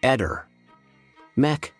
Eder. Mac.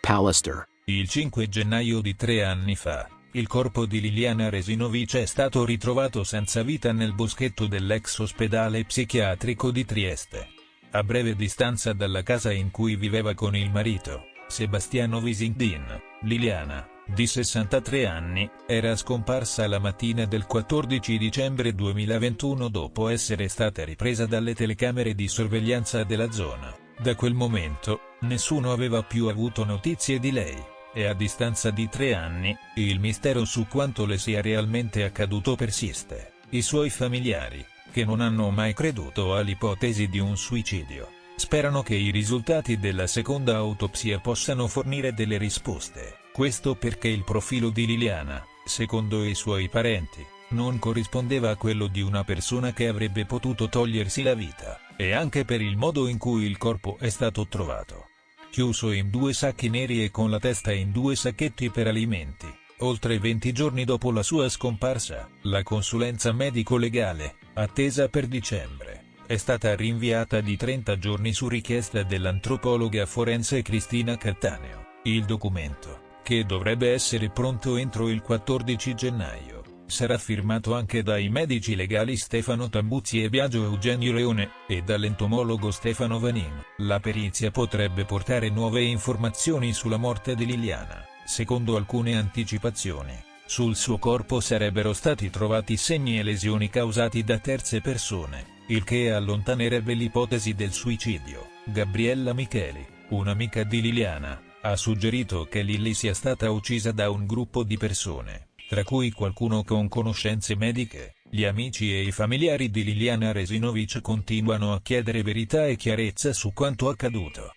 Pallister. Il 5 gennaio di 3 anni fa, il corpo di Liliana Resinovic è stato ritrovato senza vita nel boschetto dell'ex ospedale psichiatrico di Trieste. A breve distanza dalla casa in cui viveva con il marito, Sebastiano Visindin, Liliana, di 63 anni, era scomparsa la mattina del 14 dicembre 2021 dopo essere stata ripresa dalle telecamere di sorveglianza della zona. Da quel momento, nessuno aveva più avuto notizie di lei, e a distanza di 3 anni, il mistero su quanto le sia realmente accaduto persiste. I suoi familiari, che non hanno mai creduto all'ipotesi di un suicidio, sperano che i risultati della seconda autopsia possano fornire delle risposte. Questo perché il profilo di Liliana, secondo i suoi parenti, non corrispondeva a quello di una persona che avrebbe potuto togliersi la vita, e anche per il modo in cui il corpo è stato trovato. Chiuso in 2 sacchi neri e con la testa in 2 sacchetti per alimenti. Oltre 20 giorni dopo la sua scomparsa, la consulenza medico-legale, attesa per dicembre, è stata rinviata di 30 giorni su richiesta dell'antropologa forense Cristina Cattaneo. Il documento, che dovrebbe essere pronto entro il 14 gennaio, sarà firmato anche dai medici legali Stefano Tambuzzi e Biagio Eugenio Leone, e dall'entomologo Stefano Vanin. La perizia potrebbe portare nuove informazioni sulla morte di Liliana. Secondo alcune anticipazioni, sul suo corpo sarebbero stati trovati segni e lesioni causati da terze persone, il che allontanerebbe l'ipotesi del suicidio. Gabriella Micheli, un'amica di Liliana, ha suggerito che Lily sia stata uccisa da un gruppo di persone, tra cui qualcuno con conoscenze mediche. Gli amici e i familiari di Liliana Resinovic continuano a chiedere verità e chiarezza su quanto accaduto.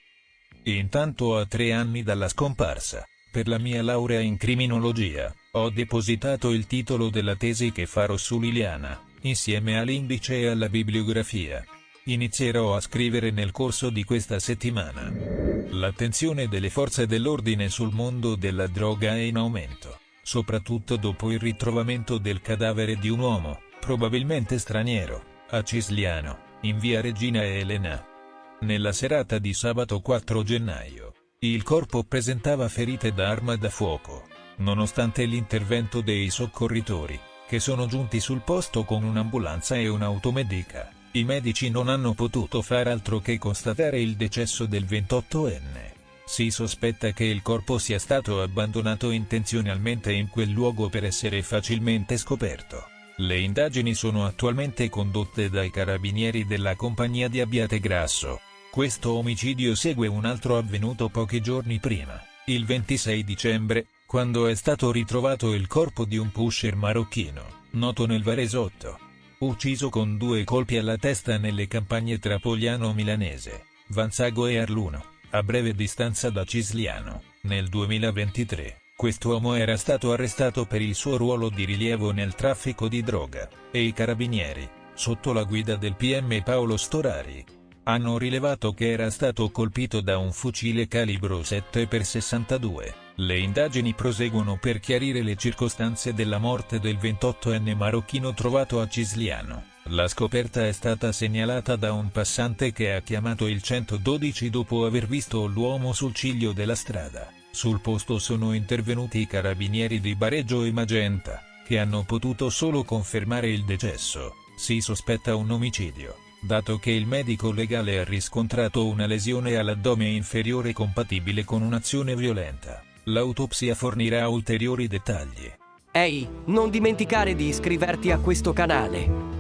Intanto, a 3 anni dalla scomparsa, per la mia laurea in criminologia, ho depositato il titolo della tesi che farò su Liliana, insieme all'indice e alla bibliografia. Inizierò a scrivere nel corso di questa settimana. L'attenzione delle forze dell'ordine sul mondo della droga è in aumento, soprattutto dopo il ritrovamento del cadavere di un uomo, probabilmente straniero, a Cisliano, in via Regina Elena. Nella serata di sabato 4 gennaio, il corpo presentava ferite da arma da fuoco. Nonostante l'intervento dei soccorritori, che sono giunti sul posto con un'ambulanza e un'automedica, i medici non hanno potuto far altro che constatare il decesso del 28enne. Si sospetta che il corpo sia stato abbandonato intenzionalmente in quel luogo per essere facilmente scoperto. Le indagini sono attualmente condotte dai carabinieri della compagnia di Abbiategrasso. Questo omicidio segue un altro avvenuto pochi giorni prima, il 26 dicembre, quando è stato ritrovato il corpo di un pusher marocchino, noto nel Varesotto, ucciso con 2 colpi alla testa nelle campagne tra Pogliano Milanese, Vanzago e Arluno, a breve distanza da Cisliano. Nel 2023, quest'uomo era stato arrestato per il suo ruolo di rilievo nel traffico di droga, e i carabinieri, sotto la guida del PM Paolo Storari, hanno rilevato che era stato colpito da un fucile calibro 7x62. Le indagini proseguono per chiarire le circostanze della morte del 28enne marocchino trovato a Cisliano. La scoperta è stata segnalata da un passante che ha chiamato il 112 dopo aver visto l'uomo sul ciglio della strada. Sul posto sono intervenuti i carabinieri di Bareggio e Magenta, che hanno potuto solo confermare il decesso. Si sospetta un omicidio, dato che il medico legale ha riscontrato una lesione all'addome inferiore compatibile con un'azione violenta. L'autopsia fornirà ulteriori dettagli. Ehi, non dimenticare di iscriverti a questo canale.